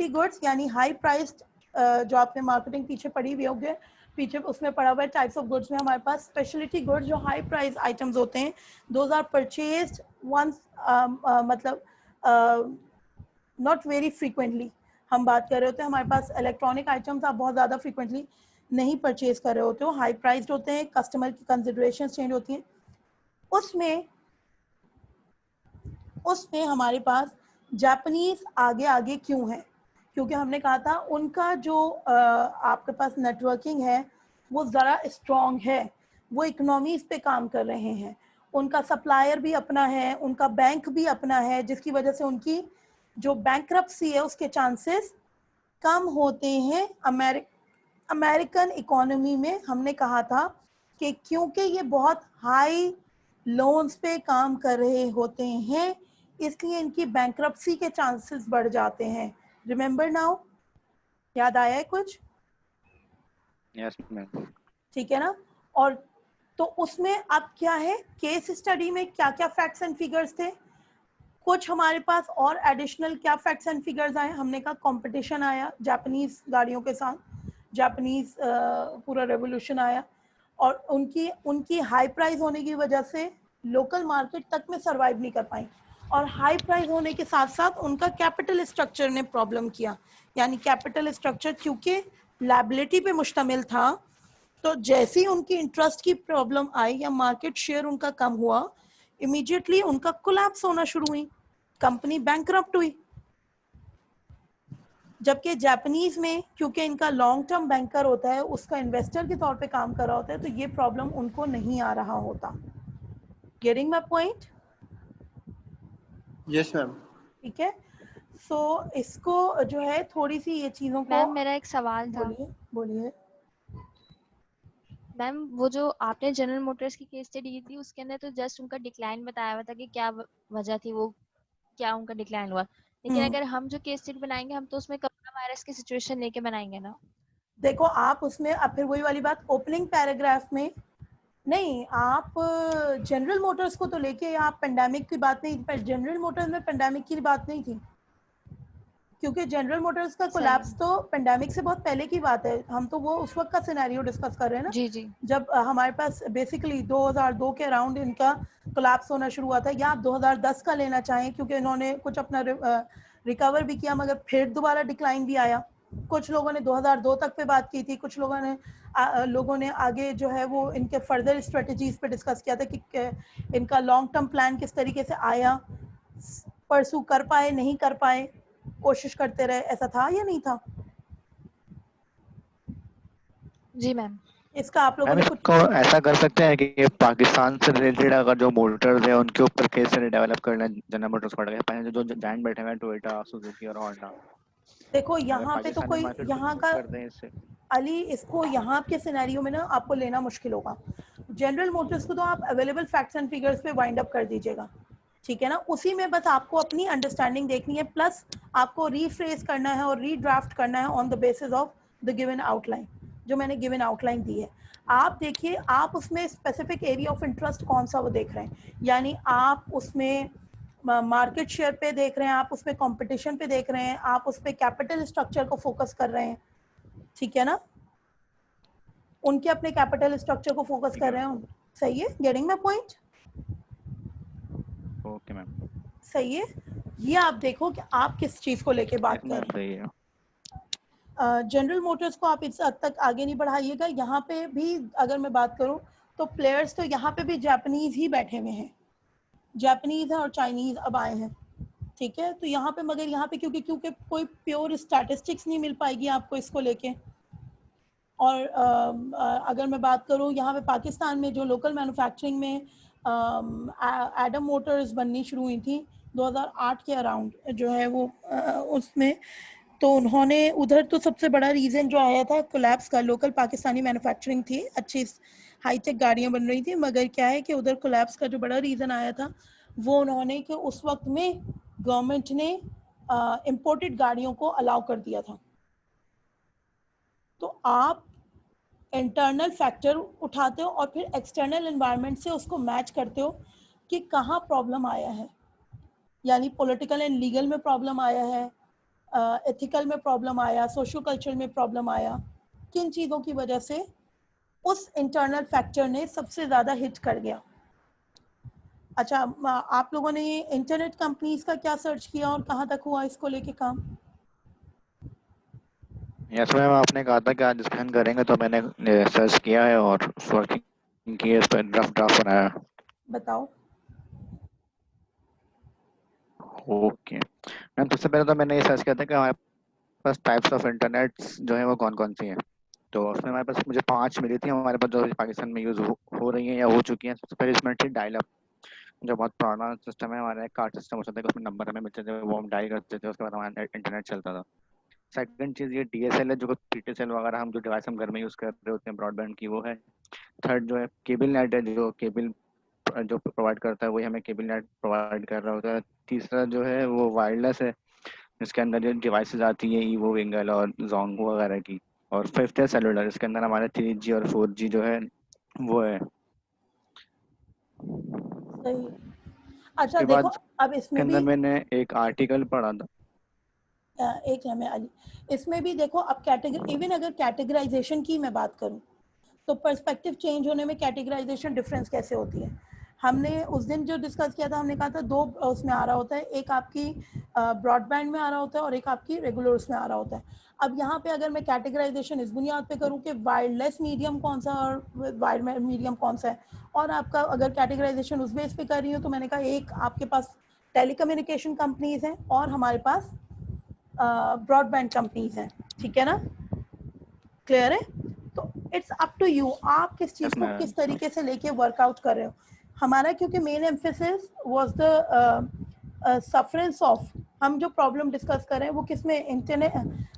goods यानी हाई प्राइस्ड, जो आपने मार्केटिंग पीछे पढ़ी हुई होगी, पीछे उसमें पढ़ा हुआ है टाइप्स ऑफ गुड्स में हमारे पास स्पेशलिटी गुड्स जो हाई प्राइस आइटम्स होते हैं, दोज आर परचेज्ड वंस, मतलब नॉट वेरी फ्रीक्वेंटली हम बात कर रहे होते हैं। हमारे पास इलेक्ट्रॉनिक आइटम्स आप बहुत ज़्यादा फ्रीक्वेंटली नहीं परचेज कर रहे होते हो, हाई प्राइस्ड होते हैं, कस्टमर की कंसिडरेशन चेंज होती हैं, उसमें हमारे पास जापानीज आगे आगे क्यों है? क्योंकि हमने कहा था उनका जो आपके पास नेटवर्किंग है वो ज़रा स्ट्रॉन्ग है, वो इकोनॉमीज पे काम कर रहे हैं, उनका सप्लायर भी अपना है, उनका बैंक भी अपना है, जिसकी वजह से उनकी जो बैंक्रप्सी है उसके चांसेस कम होते हैं अमेरिकन इकोनॉमी में। हमने कहा था कि क्योंकि ये बहुत हाई लोन्स पे काम कर रहे होते हैं इसलिए इनकी बैंक्रप्सी के चांसेस बढ़ जाते हैं। रिमेंबर नाउ, याद आया है कुछ? Yes ma'am. ठीक है ना। और तो उसमें अब क्या है, केस स्टडी में क्या क्या फैक्ट्स एंड फिगर्स थे, कुछ हमारे पास और एडिशनल क्या फैक्ट्स एंड फिगर्स आए। हमने कहा कंपटीशन आया जापानीज गाड़ियों के साथ, जापानीज पूरा रेवोल्यूशन आया, और उनकी हाई प्राइस होने की वजह से लोकल मार्केट तक में सरवाइव नहीं कर पाई, और हाई प्राइस होने के साथ साथ उनका कैपिटल स्ट्रक्चर ने प्रॉब्लम किया, यानी कैपिटल स्ट्रक्चर क्योंकि लायबिलिटी पे मुश्तमिल था, तो जैसे ही उनकी इंटरेस्ट की प्रॉब्लम आई या मार्केट शेयर उनका कम हुआ, इमीडिएटली उनका कोलैप्स होना शुरू हुई, कंपनी बैंकरप्ट हुई। जबकि जापानीज में क्योंकि इनका लॉन्ग टर्म बैंकर होता है, उसका इन्वेस्टर के तौर पे काम कर रहा होता है, तो ये प्रॉब्लम उनको नहीं आ रहा होता। Getting my point? Yes ma'am. ठीक है। सो इसको जो है थोड़ी सी ये चीजों को, मैम मेरा एक सवाल था। बोलिए बोलिए। मैम वो जो आपने जनरल मोटर्स की केस स्टडी की थी उसके अंदर तो जस्ट उनका डिक्लाइन बताया हुआ था कि क्या वजह थी, वो क्या उनका डिक्लाइन हुआ। लेकिन अगर हम जो केस स्टडी बनाएंगे हम तो उसमें कोरोना वायरस की सिचुएशन लेके बनाएंगे ना। देखो आप उसमें अब फिर वही वाली बात, ओपनिंग पैराग्राफ में नहीं, आप जनरल मोटर्स को तो लेके आप पेंडेमिक की बात नहीं, पर जनरल मोटर्स में पेंडेमिक की बात नहीं थी, क्योंकि जनरल मोटर्स का कोलैप्स तो पेंडेमिक से बहुत पहले की बात है। हम तो वो उस वक्त का सिनेरियो डिस्कस कर रहे हैं ना, जी जी जब हमारे पास बेसिकली 2002 के अराउंड इनका कोलैप्स होना शुरू हुआ था, या आप 2010 का लेना चाहें, क्योंकि इन्होंने कुछ अपना रिकवर भी किया मगर फिर दोबारा डिक्लाइन भी आया। कुछ लोगों ने 2002 तक पे बात की थी, कुछ लोगों ने आगे जो है वो इनके फर्दर स्ट्रेटजीज पे डिस्कस किया था कि इनका लॉन्ग टर्म प्लान किस तरीके से आया, परसू कर पाए नहीं कर पाए, कोशिश करते रहे, ऐसा था या नहीं था? जी मैम। इसका आप लोगों मैम ने कुछ इसको ऐसा कर सकते हैं कि पाकिस्तान से रिलेटेड अगर जो मोटर्स है उनके ऊपर केस डेवलप करना, जनरल मोटर्स पड़ गए पहले जो जाइंट बैठे हुए हैं टोयोटा, सुजुकी और होंडा, देखो अगर यहाँ पे तो पाकिस्तानी कोई मार्केट को यहाँ यूज का करते हैं इससे। अली, इसको यहाँ के सिनेरियो में ना आपको लेना मुश्किल होगा। जनरल मोटर्स को तो आप अवेलेबल फैक्ट्स एंड फिगर्स पे वाइंड अप कर दीजिएगा, ठीक है ना, उसी में बस आपको अपनी अंडरस्टैंडिंग देखनी है, प्लस आपको रीफ्रेज करना है और रीड्राफ्ट करना है on the basis of the given outline, जो मैंने गिवन आउटलाइन दी है। आप देखिए, आप उसमें स्पेसिफिक एरिया ऑफ इंटरेस्ट कौन सा वो देख रहे हैं, यानी आप उसमें मार्केट शेयर पे देख रहे हैं, आप उसमें कंपटीशन पे देख रहे हैं, आप उस पे कैपिटल स्ट्रक्चर को फोकस कर रहे हैं, ठीक है ना, उनके अपने कैपिटल स्ट्रक्चर को फोकस कर रहे हैं। सही है, getting my point? Okay ma'am, सही है। ये आप देखो कि आप किस चीज को लेके बात कर रहे सही है। हैं। जनरल मोटर्स को आप इस हद तक आगे नहीं बढ़ाइएगा। यहाँ पे भी अगर मैं बात करूँ तो प्लेयर्स तो यहाँ पे भी जापानीज ही बैठे हुए हैं, जापानीज हैं और चाइनीज अब आए हैं, ठीक है। तो यहाँ पे मगर यहाँ पे क्योंकि कोई प्योर स्टैटिस्टिक्स नहीं मिल पाएगी आपको इसको लेके। और अगर मैं बात करूँ यहाँ पे पाकिस्तान में जो लोकल मैन्युफैक्चरिंग में एडम मोटर्स बननी शुरू हुई थी 2008 के अराउंड जो है वो उसमें, तो उन्होंने उधर तो सबसे बड़ा रीज़न जो आया था कोलैप्स का, लोकल पाकिस्तानी मैन्युफैक्चरिंग थी, अच्छी हाईटेक गाड़ियाँ बन रही थी, मगर क्या है कि उधर कोलैप्स का जो बड़ा रीज़न आया था वो उन्होंने कि उस वक्त में गवर्नमेंट ने इम्पोर्टेड गाड़ियों को अलाउ कर दिया था। तो आप इंटरनल फैक्टर उठाते हो और फिर एक्सटर्नल एनवायरनमेंट से उसको मैच करते हो कि कहाँ प्रॉब्लम आया है, यानी पॉलिटिकल एंड लीगल में प्रॉब्लम आया है, एथिकल में प्रॉब्लम आया, सोशो कल्चर में प्रॉब्लम आया, किन चीज़ों की वजह से उस इंटरनल फैक्टर ने सबसे ज़्यादा हिट कर गया। अच्छा, आप लोगों ने ये इंटरनेट कंपनीज का क्या सर्च किया और कहाँ तक हुआ इसको लेके काम? यस मैम, आपने कहा था कि आज डिस्कशन करेंगे तो मैंने सर्च किया है और वर्किंग की है, इस पर ड्राफ्ट बनाया। बताओ। ओके मैम, सबसे पहले तो मैंने ये सर्च किया था कि हमारे पास टाइप्स ऑफ इंटरनेट जो है वो कौन कौन सी हैं। तो उसमें हमारे पास मुझे 5 मिली थी हमारे पास, जो पाकिस्तान में यूज हो रही हैं या हो चुकी हैं। सबसे पहले इसमें थी डायल अप, जो बहुत पुराना सिस्टम है, हमारा एक कार्ड सिस्टम होता था कि उसमें नंबर हमें मिलते थे, वो हम डायल करते थे, उसके बाद हमारा इंटरनेट चलता था। सेकंड चीज़ ये DSL है, जो PTSL वगैरह हम जो डिवाइस हम घर में यूज़ कर रहे होते हैं ब्रॉडबैंड की, वो है। थर्ड जो है केबल नेट है, जो केबल जो प्रोवाइड करता है वही हमें केबल नेट प्रोवाइड कर रहा होता है। तीसरा जो है वो वायरलेस है, जिसके अंदर जो डिवाइसेस आती है ईवो, विंगल और जोंगो वगैरह की। और फिफ्थ है सेलुलर, इसके अंदर हमारे 3G और 4G जो है वो है। सही। अच्छा उसके देखो, बाद अब के इसमें अंदर भी मैंने एक आर्टिकल पढ़ा था। एक है मैं अली, इसमें भी देखो, अब कैटेगरी, इवन अगर कैटेगराइजेशन की मैं बात करूं तो पर्सपेक्टिव चेंज होने में कैटेगराइजेशन डिफरेंस कैसे होती है। हमने उस दिन जो डिस्कस किया था, हमने कहा था दो उसमें आ रहा होता है, एक आपकी ब्रॉडबैंड में आ रहा होता है और एक आपकी रेगुलर उसमें आ रहा होता है। अब यहाँ पे अगर मैं कैटेगराइजेशन इस बुनियाद पे करूँ कि वायरलेस मीडियम कौन सा और वायर्ड मीडियम कौन सा है, और आपका अगर कैटेगराइजेशन उस बेस पे कर रही हूँ, तो मैंने कहा एक आपके पास टेलीकम्युनिकेशन कंपनीज हैं और हमारे पास ब्रॉडबैंड कंपनीज हैं, ठीक है ना, क्लियर है। तो इट्स अप टू यू, आप किस चीज यस को मैम। किस तरीके से लेके वर्कआउट कर रहे हो। हमारा क्योंकि main emphasis was the sufferance of हम जो प्रॉब्लम डिस्कस कर रहे हैं वो किस में, इंटरनेट,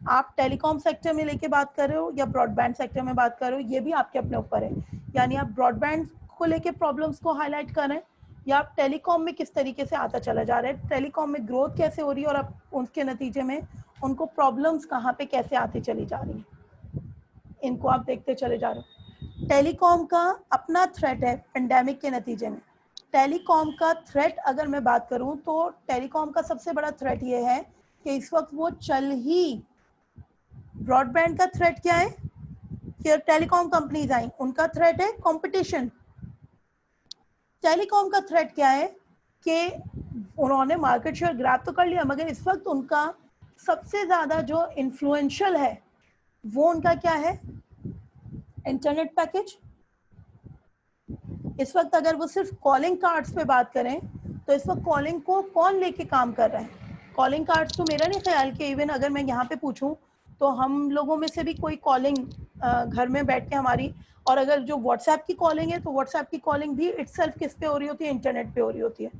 आप टेलीकॉम सेक्टर में लेके बात कर रहे हो या ब्रॉडबैंड सेक्टर में बात कर रहे हो, ये भी आपके अपने ऊपर है। यानी आप ब्रॉडबैंड को लेके प्रॉब्लम्स को हाईलाइट कर रहे हैं या आप टेलीकॉम में किस तरीके से आता चला जा रहा है, टेलीकॉम में ग्रोथ कैसे हो रही है और आप उसके नतीजे में उनको प्रॉब्लम्स कहाँ पे कैसे आती चली जा रही हैं, इनको आप देखते चले जा रहे हो। टेलीकॉम का अपना थ्रेट है पेंडेमिक के नतीजे में। टेलीकॉम का थ्रेट अगर मैं बात करूं तो टेलीकॉम का सबसे बड़ा थ्रेट ये है कि इस वक्त वो चल ही, ब्रॉडबैंड का थ्रेट क्या है कि टेलीकॉम कंपनीज आई, उनका थ्रेट है कंपटीशन। टेलीकॉम का थ्रेट क्या है कि उन्होंने मार्केट शेयर ग्रैब तो कर लिया, मगर इस वक्त उनका सबसे ज्यादा जो इन्फ्लुएंशियल है वो उनका क्या है, इंटरनेट पैकेज। इस वक्त अगर वो सिर्फ कॉलिंग कार्ड्स पे बात करें तो इस वक्त कॉलिंग को कौन लेके काम कर रहा है, कॉलिंग कार्ड्स तो मेरा नहीं ख्याल कि इवन अगर मैं यहाँ पे पूछूं तो हम लोगों में से भी कोई कॉलिंग घर में बैठ के हमारी, और अगर जो व्हाट्सएप की कॉलिंग है तो व्हाट्सएप की कॉलिंग भी इटसेल्फ किस पे हो रही होती है, इंटरनेट पे हो रही होती है।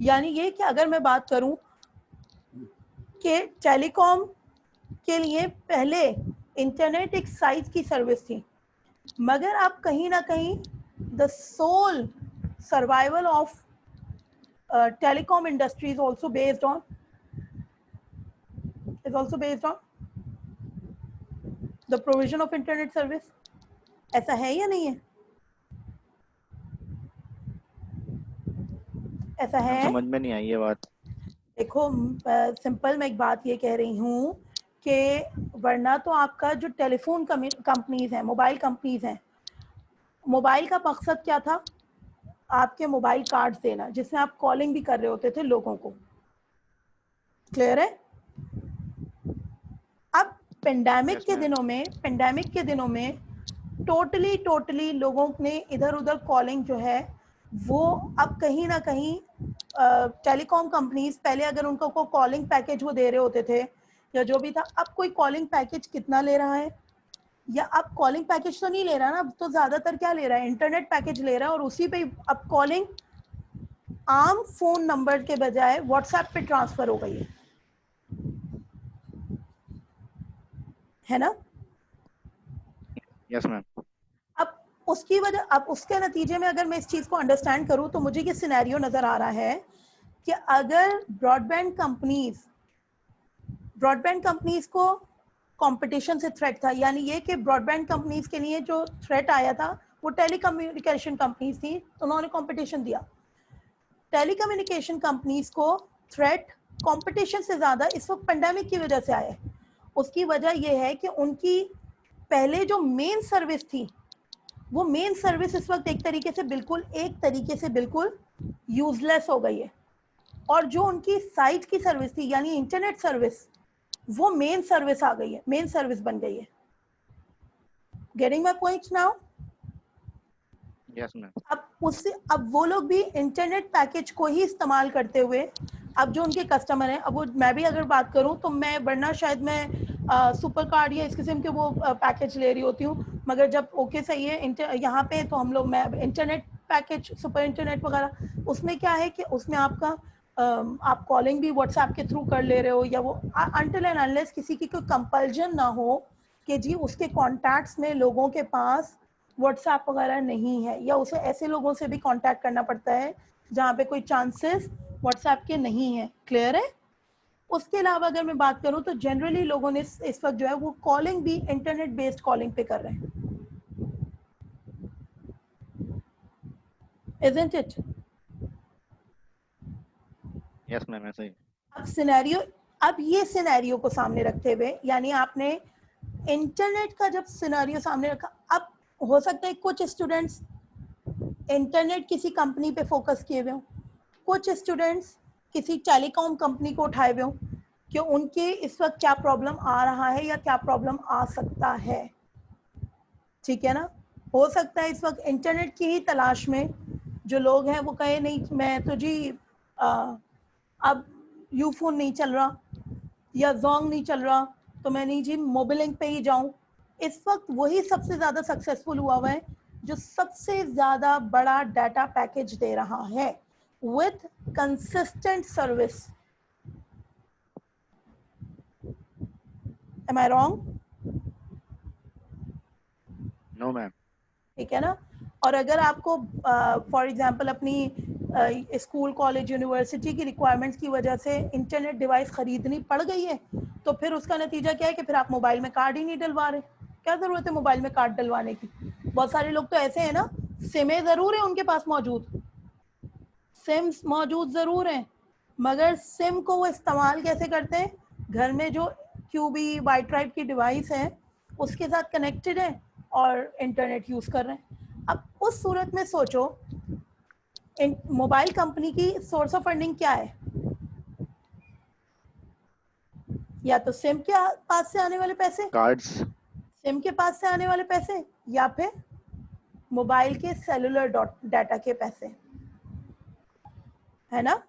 यानी ये कि अगर मैं बात करूं कि टेलीकॉम के लिए पहले इंटरनेट एक साइज की सर्विस थी, मगर अब कहीं ना कहीं the sole survival of telecom industry is also based on the provision of internet service। ऐसा है या नहीं है, ऐसा है? समझ में नहीं आई ये बात। देखो सिंपल मैं एक बात ये कह रही हूँ कि वरना तो आपका जो टेलीफोन कंपनीज हैं, मोबाइल कंपनीज हैं, मोबाइल का मकसद क्या था, आपके मोबाइल कार्ड्स देना जिसमें आप कॉलिंग भी कर रहे होते थे लोगों को। क्लियर है? अब पेंडेमिक के दिनों में टोटली लोगों ने इधर उधर कॉलिंग जो है वो अब कहीं ना कहीं टेलीकॉम कंपनीज, पहले अगर उनको को कॉलिंग पैकेज वो दे रहे होते थे या जो भी था, अब कोई कॉलिंग पैकेज कितना ले रहा है, या अब कॉलिंग पैकेज तो नहीं ले रहा ना, अब तो ज्यादातर क्या ले रहा है, इंटरनेट पैकेज ले रहा है, और उसी पे अब कॉलिंग आम फोन नंबर के बजाय व्हाट्सएप पे ट्रांसफर हो गई है ना? Yes ma'am. अब उसकी वजह, अब उसके नतीजे में अगर मैं इस चीज को अंडरस्टैंड करूं तो मुझे ये सिनेरियो नजर आ रहा है कि अगर ब्रॉडबैंड कंपनीज को कंपटीशन से थ्रेट था, यानी ये कि ब्रॉडबैंड कंपनीज के लिए जो थ्रेट आया था वो टेलीकम्युनिकेशन कंपनीज थी, तो उन्होंने कंपटीशन दिया। टेलीकम्युनिकेशन कंपनीज को थ्रेट कंपटीशन से ज्यादा इस वक्त पेंडेमिक की वजह से आया है। उसकी वजह यह है कि उनकी पहले जो मेन सर्विस थी वो मेन सर्विस इस वक्त एक तरीके से बिल्कुल यूजलेस हो गई है, और जो उनकी साइट की सर्विस थी यानी इंटरनेट सर्विस, वो मेन सर्विस आ गई है, मेन सर्विस बन गई है। Getting my point now? Yes ma'am. अब वो लोग भी इंटरनेट पैकेज को ही इस्तेमाल करते हुए, अब जो उनके कस्टमर हैं, अब वो मैं भी अगर बात करूं तो मैं वरना शायद मैं सुपर कार्ड या इस किस्म के वो पैकेज ले रही होती हूँ, मगर जब ओके सही है यहाँ पे तो हम लोग, मैं इंटरनेट पैकेज, सुपर इंटरनेट वगैरह, उसमें क्या है कि उसमें आपका आप कॉलिंग भी व्हाट्सएप के थ्रू कर ले रहे हो, या वो अनटिल एंड अनलेस किसी की कोई कंपल्जन ना हो कि जी उसके कॉन्टैक्ट्स में लोगों के पास व्हाट्सएप वगैरह नहीं है, या उसे ऐसे लोगों से भी कांटेक्ट करना पड़ता है जहाँ पे कोई चांसेस व्हाट्सएप के नहीं है। क्लियर है? उसके अलावा अगर मैं बात करूँ तो जनरली लोगों ने इस वक्त जो है वो कॉलिंग भी इंटरनेट बेस्ड कॉलिंग पे कर रहे हैं। Isn't it? यस मैम ऐसा ही। अब ये सिनेरियो को सामने रखते हुए, यानी आपने इंटरनेट का जब सिनेरियो सामने रखा, अब हो सकता है कुछ स्टूडेंट्स इंटरनेट किसी कंपनी पे फोकस किए हुए हों, कुछ स्टूडेंट्स किसी टेलीकॉम कंपनी को उठाए हुए हों कि उनके इस वक्त क्या प्रॉब्लम आ रहा है या क्या प्रॉब्लम आ सकता है। ठीक है ना? हो सकता है इस वक्त इंटरनेट की ही तलाश में जो लोग हैं वो कहे नहीं मैं तो जी अब यूफोन नहीं चल रहा या जोंग नहीं चल रहा तो मैं नहीं जी मोबिलिंग पे ही जाऊं। इस वक्त वही सबसे ज्यादा सक्सेसफुल हुआ है जो सबसे ज्यादा बड़ा डाटा पैकेज दे रहा है with consistent service. Am I wrong? No ma'am. ठीक है ना। और अगर आपको फॉर एग्जांपल अपनी स्कूल कॉलेज यूनिवर्सिटी की रिक्वायरमेंट्स की वजह से इंटरनेट डिवाइस खरीदनी पड़ गई है, तो फिर उसका नतीजा क्या है कि फिर आप मोबाइल में कार्ड ही नहीं डलवा रहे। क्या ज़रूरत है मोबाइल में कार्ड डलवाने की? बहुत सारे लोग तो ऐसे हैं ना, सिमें ज़रूर है उनके पास मौजूद, सिम्स मौजूद ज़रूर हैं, मगर सिम को वो इस्तेमाल कैसे करते हैं? घर में जो क्यूबी वाई ट्राइब की डिवाइस है उसके साथ कनेक्टेड है और इंटरनेट यूज़ कर रहे हैं। अब उस सूरत में सोचो, मोबाइल कंपनी की सोर्स ऑफ फंडिंग क्या है? या तो सिम के पास से आने वाले पैसे, कार्ड्स। सिम के पास से आने वाले पैसे, या फिर मोबाइल के सेलुलर डाटा के पैसे, है ना?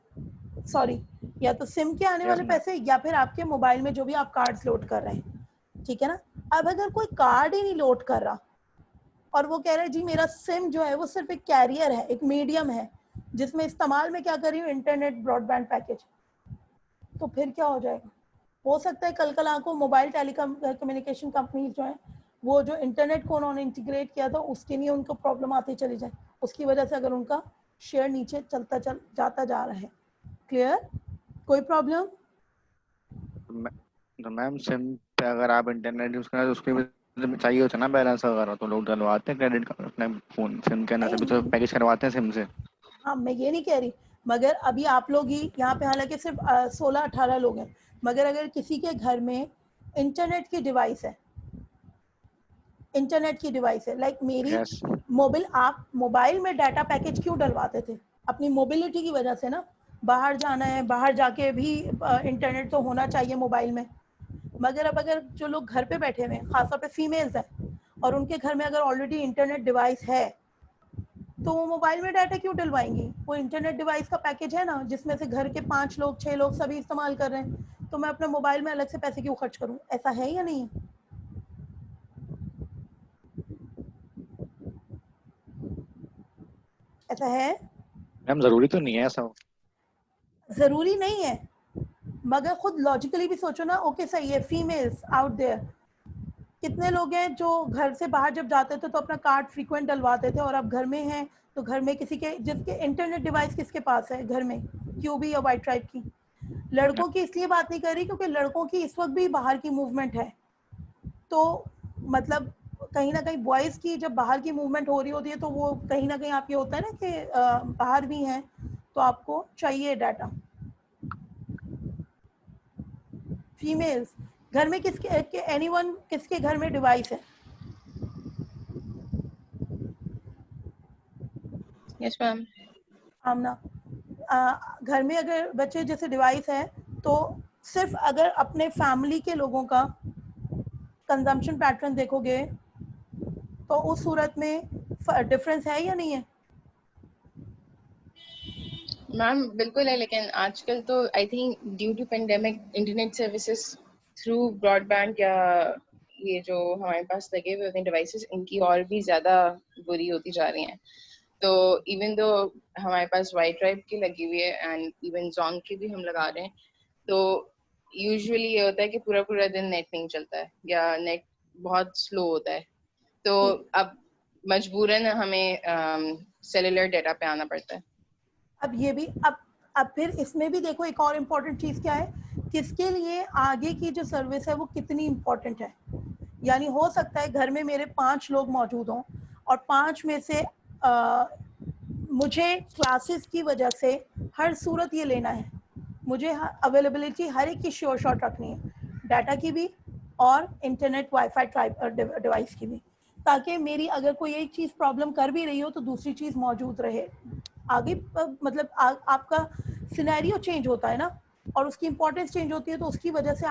सॉरी, या तो सिम के आने Yes, वाले ma'am. पैसे या फिर आपके मोबाइल में जो भी आप कार्ड्स लोड कर रहे हैं, ठीक है ना। अब अगर कोई कार्ड ही नहीं लोड कर रहा और वो कह रहा है जी मेरा सिम जो है वो सिर्फ एक कैरियर है, एक मीडियम है जिसमें इस्तेमाल में क्या कर रही हूँ, इंटरनेट ब्रॉडबैंड पैकेज, तो फिर क्या हो जाएगा? हो सकता है कल को मोबाइल टेलीकम्युनिकेशन कंपनीज जो है वो जो इंटरनेट को उन्होंने इंटीग्रेट किया था उसके लिए उनको प्रॉब्लम आती चली जाए, उसकी वजह से अगर उनका शेयर नीचे जाता जा रहा है। क्लियर? कोई प्रॉब्लम? तो मैम सिम पे अगर आप इंटरनेट यूज करें तो उसके भी तो चाहिए होता है ना बैलेंस वगैरह, तो लोग डलवाते हैं क्रेडिट कार्ड अपने फोन सिम के अंदर से भी तो पैकेज करवाते हैं सिम से। हाँ, मैं ये नहीं कह रही, मगर अभी आप लोग ही यहाँ पे हालांकि सिर्फ 16-18 लोग हैं, मगर अगर किसी के घर में इंटरनेट की डिवाइस है, इंटरनेट की डिवाइस है, लाइक मेरी यस। आप मोबाइल में डाटा पैकेज क्यों डलवाते थे? अपनी मोबिलिटी की वजह से ना, बाहर जाना है, बाहर जाके भी इंटरनेट तो होना चाहिए मोबाइल में। मगर अब अगर जो लोग घर पे बैठे हुए हैं, खासतौर पे फीमेल्स हैं, और उनके घर में अगर ऑलरेडी इंटरनेट डिवाइस है, तो वो मोबाइल में डाटा क्यों डलवाएंगी? वो इंटरनेट डिवाइस का पैकेज है ना, जिसमें से घर के 5 लोग 6 लोग सभी इस्तेमाल कर रहे हैं, तो मैं अपने मोबाइल में अलग से पैसे क्यों खर्च करूं? ऐसा है या नहीं? ऐसा है? मैम जरूरी तो नहीं है ऐसा। जरूरी नहीं है, मगर खुद लॉजिकली भी सोचो ना। ओके सही है, फीमेल्स आउट देयर कितने लोग हैं जो घर से बाहर जब जाते थे तो अपना कार्ड फ्रीक्वेंट डलवाते थे, और अब घर में हैं तो घर में किसी के, जिसके इंटरनेट डिवाइस किसके पास है घर में, क्यूबी या वाई ट्राइब की। लड़कों की इसलिए बात नहीं कर रही क्योंकि लड़कों की इस वक्त भी बाहर की मूवमेंट है, तो मतलब कहीं ना कहीं बॉयज़ की जब बाहर की मूवमेंट हो रही होती है तो वो कहीं ना कहीं आप ये होता है ना कि बाहर भी हैं तो आपको चाहिए डाटा। फीमेल्स घर में किसके एनीवन किसके घर में डिवाइस है? Yes ma'am. आमना, घर में अगर बच्चे जैसे डिवाइस है तो सिर्फ अगर अपने फैमिली के लोगों का कंजम्पशन पैटर्न देखोगे तो उस सूरत में डिफरेंस है या नहीं है? मैम बिल्कुल है, लेकिन आजकल तो I think due to pandemic internet services through broadband या ये जो हमारे पास लगे हुए होते हैं डिवाइसेस, इनकी और भी ज़्यादा बुरी होती जा रही हैं। तो इवन दो हमारे पास वाई ट्राइब की लगी हुई है एंड इवन जोंग की भी हम लगा रहे हैं, तो यूजुअली ये होता है कि पूरा पूरा दिन नेट नहीं चलता है या नेट बहुत स्लो होता है, तो अब मजबूरन हमें सेलुलर डेटा पे आना पड़ता है। अब ये भी अब फिर इसमें भी देखो एक और इम्पोर्टेंट चीज़ क्या है, किसके लिए आगे की जो सर्विस है वो कितनी इम्पोर्टेंट है। यानी हो सकता है घर में मेरे 5 लोग मौजूद हों और 5 में से मुझे क्लासेस की वजह से हर सूरत ये लेना है, मुझे अवेलेबिलिटी हर एक की श्योर शॉट रखनी है, डाटा की भी और इंटरनेट वाईफाई डिवाइस की भी, ताकि मेरी अगर कोई एक चीज़ प्रॉब्लम कर भी रही हो तो दूसरी चीज़ मौजूद रहे। आगे मतलब आपका सिनेरियो चेंज होता है ना, और उसकी इंपॉर्टेंस चेंज होती है, तो उसकी वजह से